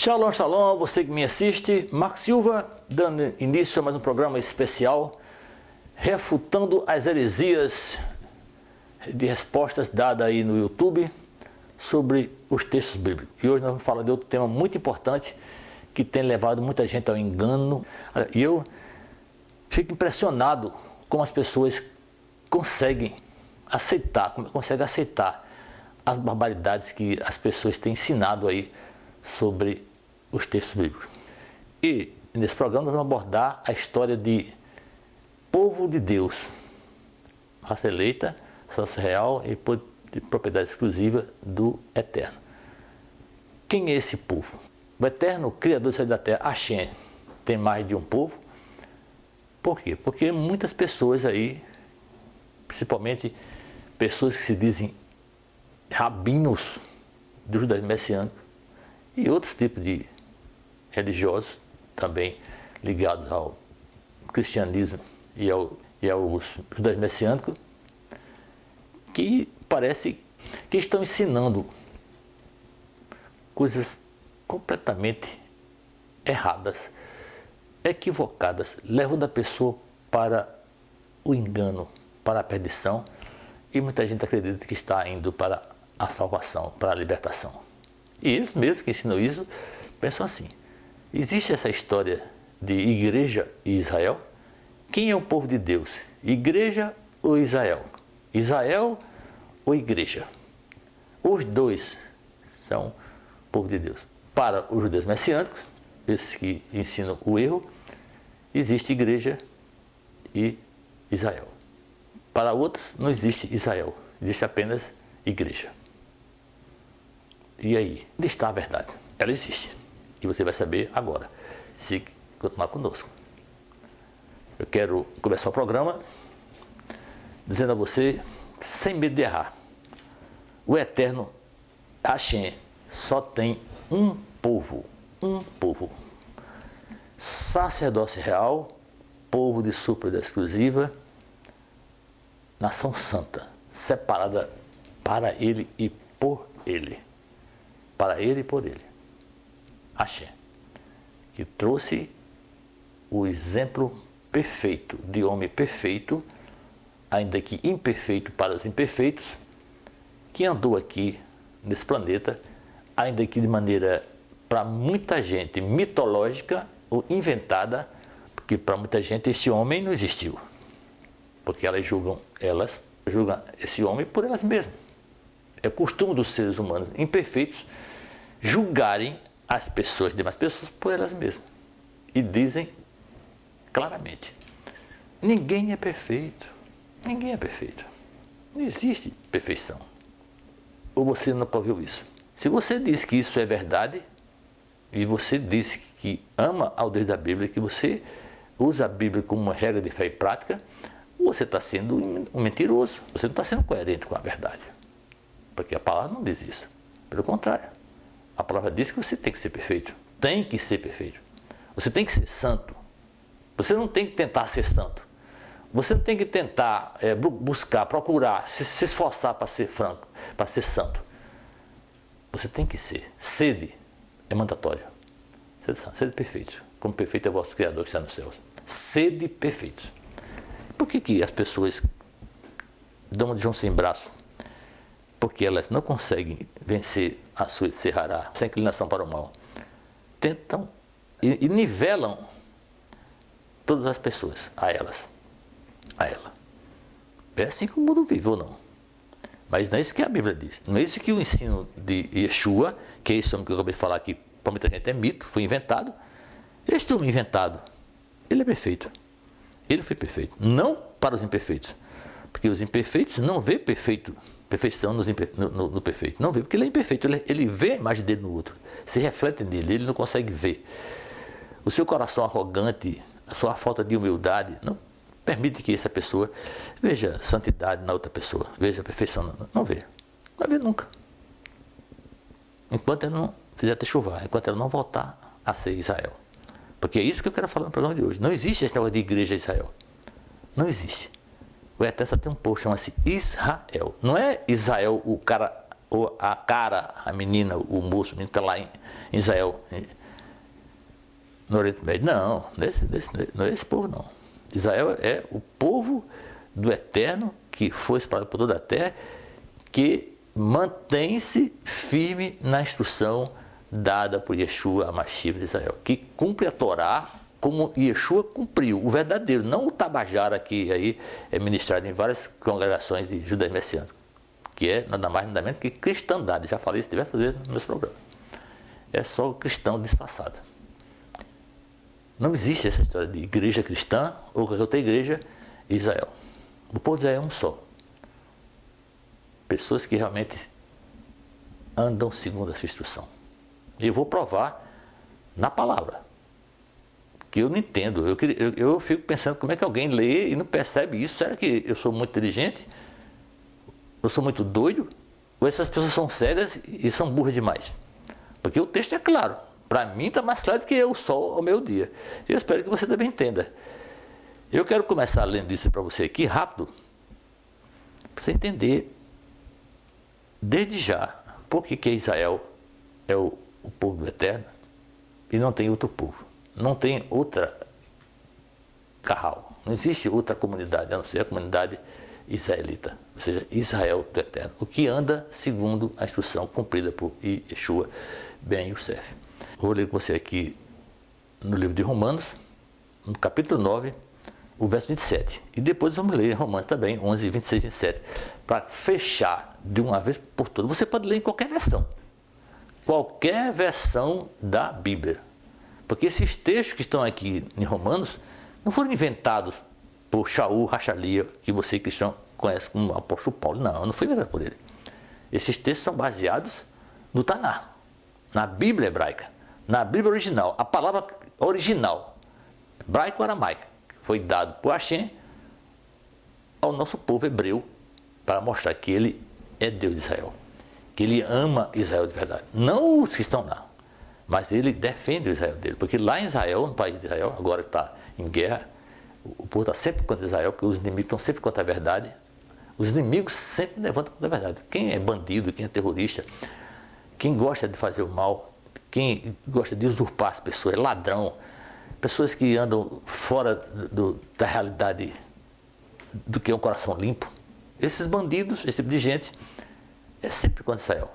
Shalom, shalom, você que me assiste, Marco Silva, dando início a mais um programa especial, refutando as heresias de respostas dadas aí no YouTube sobre os textos bíblicos. E hoje nós vamos falar de outro tema muito importante que tem levado muita gente ao engano. E eu fico impressionado como as pessoas conseguem aceitar as barbaridades que as pessoas têm ensinado aí sobre os textos bíblicos. E nesse programa nós vamos abordar a história de povo de Deus, raça eleita, raça real e de propriedade exclusiva do Eterno. Quem é esse povo? O Eterno, Criador do céu e da terra, Hashem, tem mais de um povo. Por quê? Porque muitas pessoas aí, principalmente pessoas que se dizem rabinos do judaísmo messiânico, e outros tipos de religiosos também ligados ao cristianismo e ao judaísmo messiânico, que parece que estão ensinando coisas completamente erradas, equivocadas, levando a pessoa para o engano, para a perdição, e muita gente acredita que está indo para a salvação, para a libertação. E eles mesmos que ensinam isso, pensam assim: existe essa história de igreja e Israel? Quem é o povo de Deus? Igreja ou Israel? Israel ou igreja? Os dois são povo de Deus. Para os judeus messiânicos, esses que ensinam o erro, existe igreja e Israel. Para outros não existe Israel, existe apenas igreja. E aí, onde está a verdade? Ela existe. E você vai saber agora, se continuar conosco. Eu quero começar o programa dizendo a você, sem medo de errar: o Eterno Hashem só tem um povo, sacerdócio real, povo de sua propriedade exclusiva, nação santa, separada para ele e por ele. Para ele e por ele. Hashem, que trouxe o exemplo perfeito de homem perfeito, ainda que imperfeito para os imperfeitos, que andou aqui nesse planeta, ainda que de maneira para muita gente mitológica ou inventada, porque para muita gente esse homem não existiu, porque elas julgam esse homem por elas mesmas. É costume dos seres humanos imperfeitos julgarem as pessoas, demais pessoas, por elas mesmas. E dizem claramente: ninguém é perfeito. Ninguém é perfeito. Não existe perfeição. Ou você nunca ouviu isso? Se você diz que isso é verdade, e você diz que ama ao Deus da Bíblia, que você usa a Bíblia como uma regra de fé e prática, você está sendo um mentiroso. Você não está sendo coerente com a verdade. Porque a palavra não diz isso. Pelo contrário. A palavra diz que você tem que ser perfeito. Tem que ser perfeito. Você tem que ser santo. Você não tem que tentar ser santo. Você não tem que tentar buscar, procurar, se esforçar para ser franco, para ser santo. Você tem que ser. Sede é mandatório. Sede perfeito. Como perfeito é o vosso Criador que está nos céus. Sede perfeito. Por que as pessoas dão de João sem braço? Porque elas não conseguem vencer a sua serrará, essa inclinação para o mal. Tentam e nivelam todas as pessoas a ela. É assim que o mundo vive, ou não? Mas não é isso que a Bíblia diz. Não é isso que o ensino de Yeshua, que é esse homem que eu acabei de falar aqui, para muita gente é mito, foi inventado. Este homem inventado, ele é perfeito. Ele foi perfeito. Não para os imperfeitos. Porque os imperfeitos não vê perfeição no perfeito. Não vê, porque ele é imperfeito. Ele vê a imagem dele no outro. Se reflete nele, ele não consegue ver. O seu coração arrogante, a sua falta de humildade, não permite que essa pessoa veja santidade na outra pessoa. Veja perfeição. Não vê. Não vai ver nunca. Enquanto ela não fizer chuvar. Enquanto ela não voltar a ser Israel. Porque é isso que eu quero falar no programa de hoje. Não existe esse negócio de igreja Israel. Não existe. O Eterno só tem um povo, chama-se Israel. Não é Israel o cara ou a cara, a menina, o moço, o menino está lá em Israel, no Oriente Médio. Não, não é esse povo não. Israel é o povo do Eterno, que foi espalhado por toda a terra, que mantém-se firme na instrução dada por Yeshua, a Mashiach de Israel, que cumpre a Torá como Yeshua cumpriu, o verdadeiro, não o Tabajara que aí é ministrado em várias congregações de judaísmo messiânico, que é nada mais nada menos que cristandade. Já falei isso diversas vezes nos meus programas. É só o cristão disfarçado. Não existe essa história de igreja cristã ou qualquer outra igreja em Israel. O povo de Israel é um só. Pessoas que realmente andam segundo a sua instrução. E eu vou provar na palavra. Que eu não entendo. Eu fico pensando como é que alguém lê e não percebe isso. Será que eu sou muito inteligente? Eu sou muito doido? Ou essas pessoas são sérias e são burras demais? Porque o texto é claro. Para mim está mais claro do que o sol ao meio-dia. Eu espero que você também entenda. Eu quero começar lendo isso para você aqui rápido, para você entender desde já por que Israel é o povo do Eterno e não tem outro povo. Não tem outra carral. Não existe outra comunidade, a não ser a comunidade israelita, ou seja, Israel do Eterno, o que anda segundo a instrução cumprida por Yeshua ben Yosef. Vou ler com você aqui no livro de Romanos, no capítulo 9, o verso 27. E depois vamos ler Romanos também, 11, 26 e 27, para fechar de uma vez por todas. Você pode ler em qualquer versão da Bíblia. Porque esses textos que estão aqui em Romanos não foram inventados por Shaul Rachalia, que você cristão conhece como apóstolo Paulo. Não foi inventado por ele. Esses textos são baseados no Taná, na Bíblia hebraica, na Bíblia original. A palavra original, hebraico-aramaica, foi dado por Hashem ao nosso povo hebreu para mostrar que ele é Deus de Israel, que ele ama Israel de verdade. Não os que estão lá, mas ele defende o Israel dele, porque lá em Israel, no país de Israel, agora que está em guerra, o povo está sempre contra Israel, porque os inimigos estão sempre contra a verdade. Os inimigos sempre levantam contra a verdade. Quem é bandido, quem é terrorista, quem gosta de fazer o mal, quem gosta de usurpar as pessoas, ladrão, pessoas que andam fora da realidade do que é um coração limpo, esses bandidos, esse tipo de gente, é sempre contra Israel.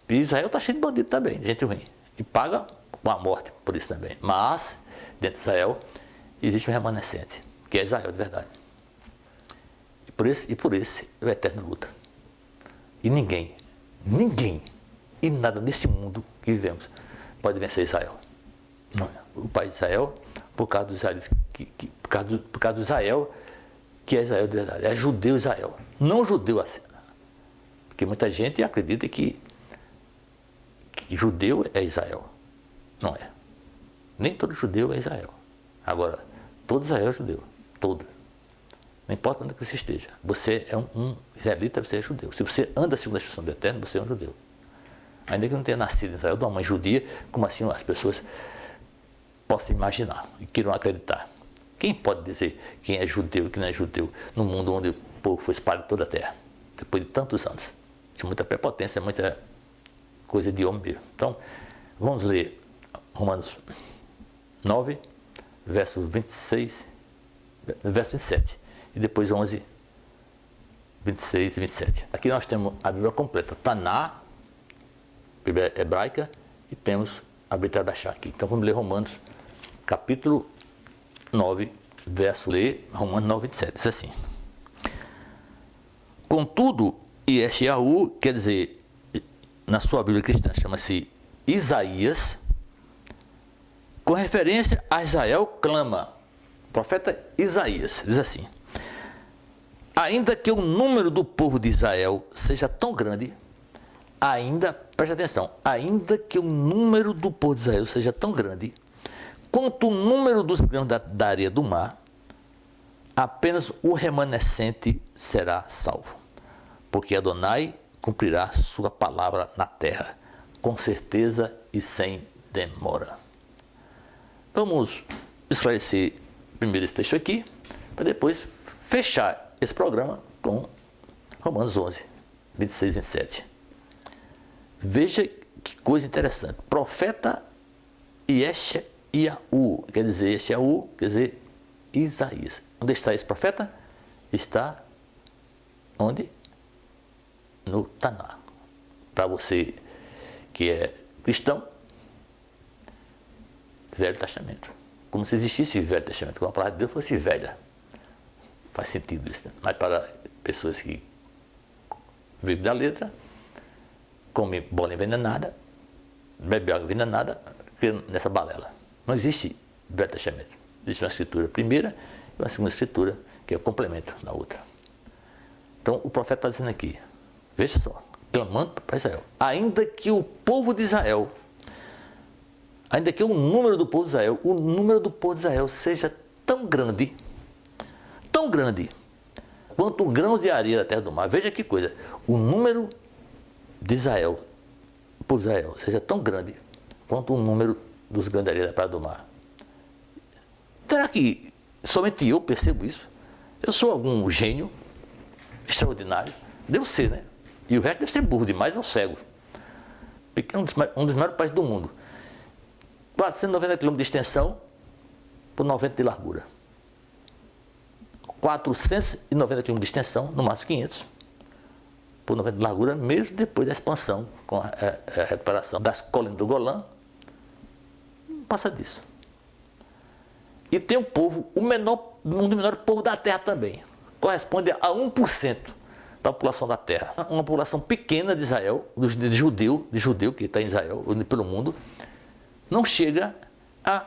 E Israel está cheio de bandido também, de gente ruim. E paga com a morte por isso também. Mas, dentro de Israel, existe um remanescente, que é Israel de verdade. E por esse o Eterno luta. E ninguém, e nada nesse mundo que vivemos pode vencer Israel. Não é. O país de Israel, por causa do Israel, por causa do Israel, que é Israel de verdade. É judeu Israel, não judeu assim. Porque muita gente acredita que judeu é Israel. Não é. Nem todo judeu é Israel. Agora, todo Israel é judeu. Todo. Não importa onde você esteja. Você é um israelita, você é judeu. Se você anda segundo a instrução do Eterno, você é um judeu. Ainda que não tenha nascido em Israel de uma mãe judia, como assim as pessoas possam imaginar e queiram acreditar. Quem pode dizer quem é judeu e quem não é judeu no mundo onde o povo foi espalhado por toda a terra, depois de tantos anos? É muita prepotência, é muita coisa de homem mesmo. Então, vamos ler Romanos 9, verso 26, verso 27, e depois 11, 26 e 27. Aqui nós temos a Bíblia completa, Taná, Bíblia hebraica, e temos a Bíblia da Shá aqui. Então vamos ler Romanos, capítulo 9, verso, Romanos 9, 27, diz assim: contudo, Yeshayahu, quer dizer, na sua Bíblia cristã chama-se Isaías, com referência a Israel, clama. O profeta Isaías diz assim: ainda que o número do povo de Israel seja tão grande, preste atenção, ainda que o número do povo de Israel seja tão grande, quanto o número dos grãos da areia do mar, apenas o remanescente será salvo. Porque Adonai cumprirá sua palavra na terra, com certeza e sem demora. Vamos esclarecer primeiro esse texto aqui, para depois fechar esse programa com Romanos 11, 26 e 27. Veja que coisa interessante. Profeta Yeshayahu, quer dizer, Yeshayahu, quer dizer Isaías. Onde está esse profeta? Está onde? No Taná. Para você que é cristão, Velho Testamento. Como se existisse o Velho Testamento, como a palavra de Deus fosse velha. Faz sentido isso, né? Mas para pessoas que vivem da letra, comem bola envenenada, bebe água envenenada, fica nessa balela. Não existe Velho Testamento. Existe uma escritura primeira e uma segunda escritura, que é o complemento da outra. Então o profeta está dizendo aqui, veja só, clamando para Israel. Ainda que o povo de Israel, ainda que o número do povo de Israel, o número do povo de Israel seja tão grande, quanto um grão de areia da terra do mar. Veja que coisa, o número de Israel, o povo de Israel, seja tão grande quanto o número dos grãos de areia da praia do mar. Será que somente eu percebo isso? Eu sou algum gênio extraordinário? Devo ser, né? E o resto deve ser burro demais ou cego. Porque é um dos maiores países do mundo. 490 km de extensão por 90 de largura. 490 km de extensão, no máximo 500, por 90 de largura, mesmo depois da expansão, com a recuperação das colinas do Golã, não passa disso. E tem um povo, um dos menores povos da Terra também, corresponde a 1% da população da Terra. Uma população pequena de Israel, de judeu que está em Israel, pelo mundo, não chega a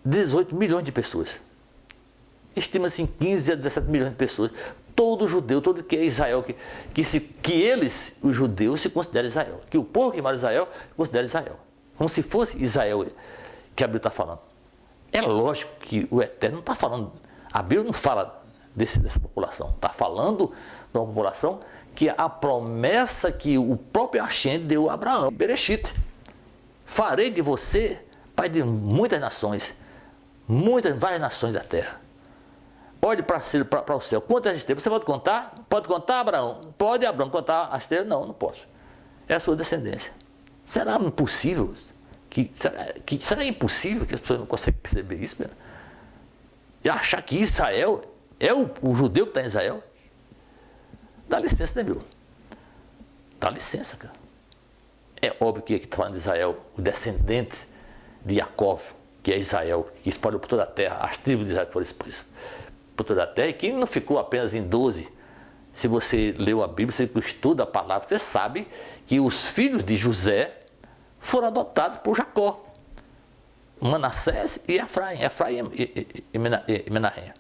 18 milhões de pessoas. Estima-se em 15 a 17 milhões de pessoas. Todo judeu, todo que é Israel, que eles, os judeus, se consideram Israel. Que o povo que mora em Israel, considera Israel. Como se fosse Israel que a Bíblia está falando. É lógico que o Eterno não está falando, a Bíblia não fala dessa população. Está falando de uma população que a promessa que o próprio Hashem deu a Abraão. Bereshit. Farei de você pai de muitas nações, várias nações da terra. Olhe para o céu, quantas estrelas? Você pode contar? Pode contar, Abraão? Pode, Abraão, contar as estrelas? Não, não posso. É a sua descendência. Será impossível? Será impossível que as pessoas não conseguem perceber isso? Mesmo? E achar que Israel é o judeu que está em Israel? Dá licença, né, meu? Dá licença, cara. É óbvio que aqui está falando de Israel, os descendentes de Jacó, que é Israel, que espalhou por toda a terra, as tribos de Israel foram expulsas por toda a terra, e que não ficou apenas em 12. Se você leu a Bíblia, você estuda a palavra, você sabe que os filhos de José foram adotados por Jacó. Manassés e Efraim e Menahem.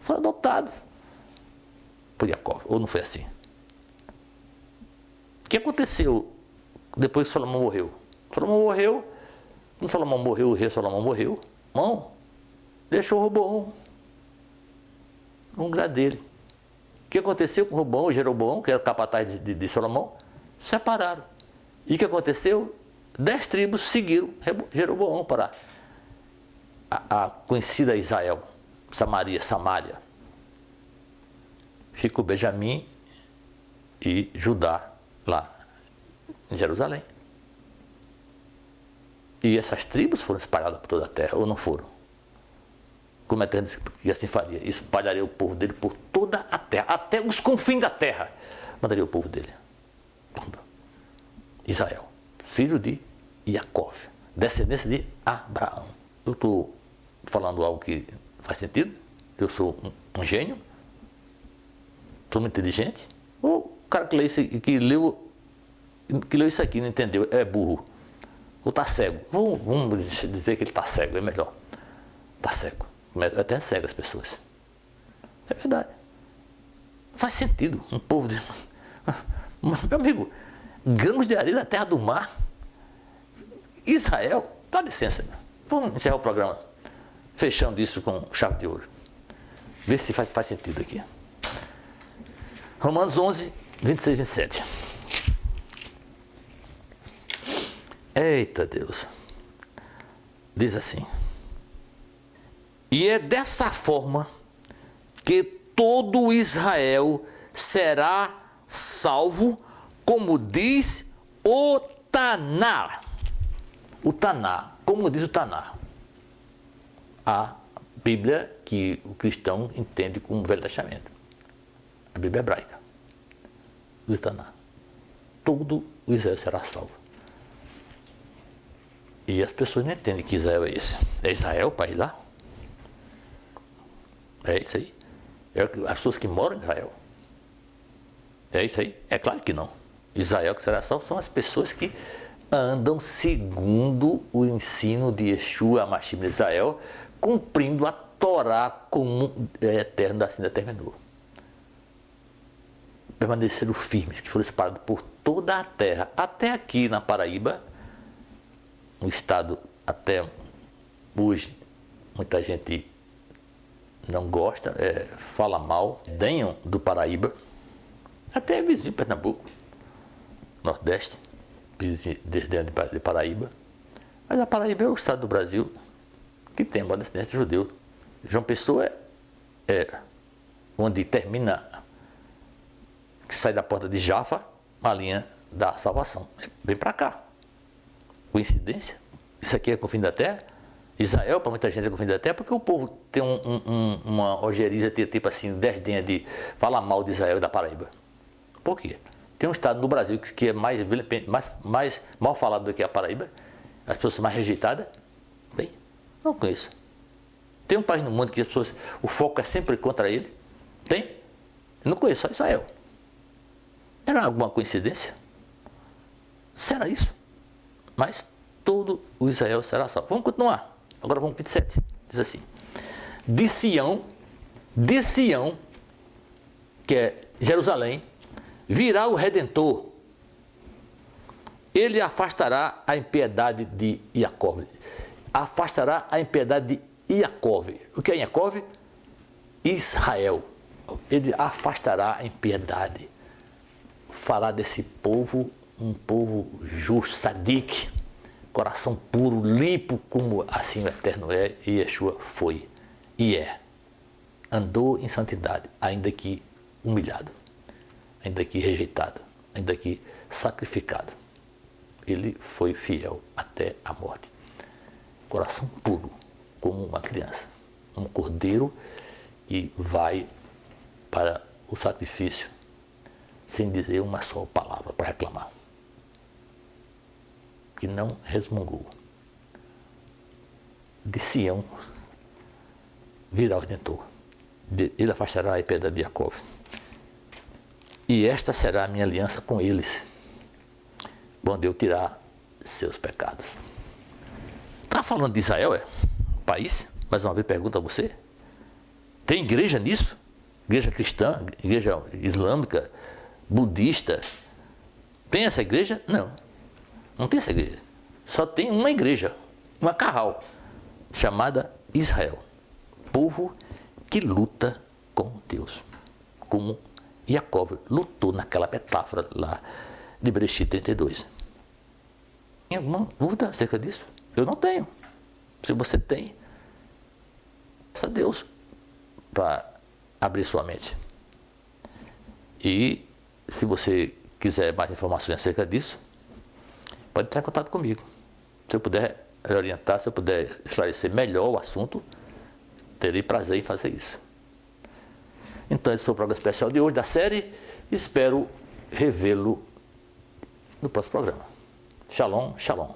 Foram adotados por Jacó, ou não foi assim? O que aconteceu depois que Salomão morreu? Quando Salomão morreu, o rei Salomão morreu, deixou Roboão no lugar dele. O que aconteceu com Roboão e Jeroboão, que era o capataz de Salomão? Separaram. E o que aconteceu? 10 tribos seguiram Jeroboão para a conhecida Israel, Samária. Ficou Benjamim e Judá lá em Jerusalém. E essas tribos foram espalhadas por toda a terra, ou não foram? Como Eterno disse que assim faria, espalharia o povo dele por toda a terra, até os confins da terra, mandaria o povo dele. Israel, filho de Jacó, descendência de Abraão. Eu estou falando algo que faz sentido? Eu sou um gênio? Sou muito inteligente? Ou o cara que leu isso aqui não entendeu, é burro? Ou está cego? Vamos dizer que ele está cego, é melhor. Está cego. Até cega as pessoas. É verdade. Não faz sentido. Um povo de... Meu amigo, grãos de areia da terra do mar. Israel, dá licença. Vamos encerrar o programa fechando isso com chave de ouro. Vê se faz sentido aqui. Romanos 11, 26 e 27. Eita Deus. Diz assim: e é dessa forma que todo Israel será salvo, como diz o Taná. O Taná, como diz o Taná? A Bíblia que o cristão entende como Velho Testamento. A Bíblia hebraica. O Taná. Todo o Israel será salvo. E as pessoas não entendem que Israel é esse. É Israel o país lá? É isso aí? É as pessoas que moram em Israel? É isso aí? É claro que não. Israel que será salvo são as pessoas que andam segundo o ensino de Yeshua HaMashiach de Israel, cumprindo a Torá como eterno assim determinou. Permaneceram firmes, que foram espalhados por toda a terra, até aqui na Paraíba, um estado até hoje muita gente não gosta, fala mal, denham do Paraíba, até vizinho Pernambuco, Nordeste, desde de Paraíba. Mas a Paraíba é o estado do Brasil que tem uma descendência judeu. João Pessoa é onde termina, que sai da porta de Jafa, a linha da salvação. Vem para cá. Coincidência? Isso aqui é com o fim da terra? Israel, para muita gente, é com o fim da terra, porque o povo tem uma ojeriza, tipo assim, desdenha de falar mal de Israel e da Paraíba. Por quê? Tem um estado no Brasil que é mais mal falado do que a Paraíba, as pessoas são mais rejeitadas. Bem, não conheço. Tem um país no mundo que as pessoas, o foco é sempre contra ele? Tem? Eu não conheço, só Israel. Era alguma coincidência? Será isso? Mas todo o Israel será salvo. Vamos continuar. Agora vamos 27. Diz assim: de Sião, que é Jerusalém, virá o Redentor. Ele afastará a impiedade de Jacó. Afastará a impiedade de Jacó. O que é Jacó? Israel. Ele afastará a impiedade. Falar desse povo, um povo justo, sadique, coração puro, limpo, como assim o Eterno é, e Yeshua foi e é. Andou em santidade, ainda que humilhado, ainda que rejeitado, ainda que sacrificado. Ele foi fiel até a morte. Coração puro, como uma criança. Um cordeiro que vai para o sacrifício sem dizer uma só palavra para reclamar. Que não resmungou. De Sião virá o Redentor. Ele afastará a impiedade de Jacó. E esta será a minha aliança com eles, quando eu tirar seus pecados. Está falando de Israel, país? Mais uma vez pergunto a você. Tem igreja nisso? Igreja cristã, igreja islâmica, budista? Tem essa igreja? Não. Não tem essa igreja. Só tem uma igreja, uma carral, chamada Israel. Povo que luta com Deus. Como Jacó lutou naquela metáfora lá de Bereshit 32. Tem alguma dúvida acerca disso? Eu não tenho. Se você tem, peça a Deus para abrir sua mente. E se você quiser mais informações acerca disso, pode entrar em contato comigo. Se eu puder orientar, se eu puder esclarecer melhor o assunto, terei prazer em fazer isso. Então, esse foi o programa especial de hoje da série. Espero revê-lo no próximo programa. Shalom, shalom.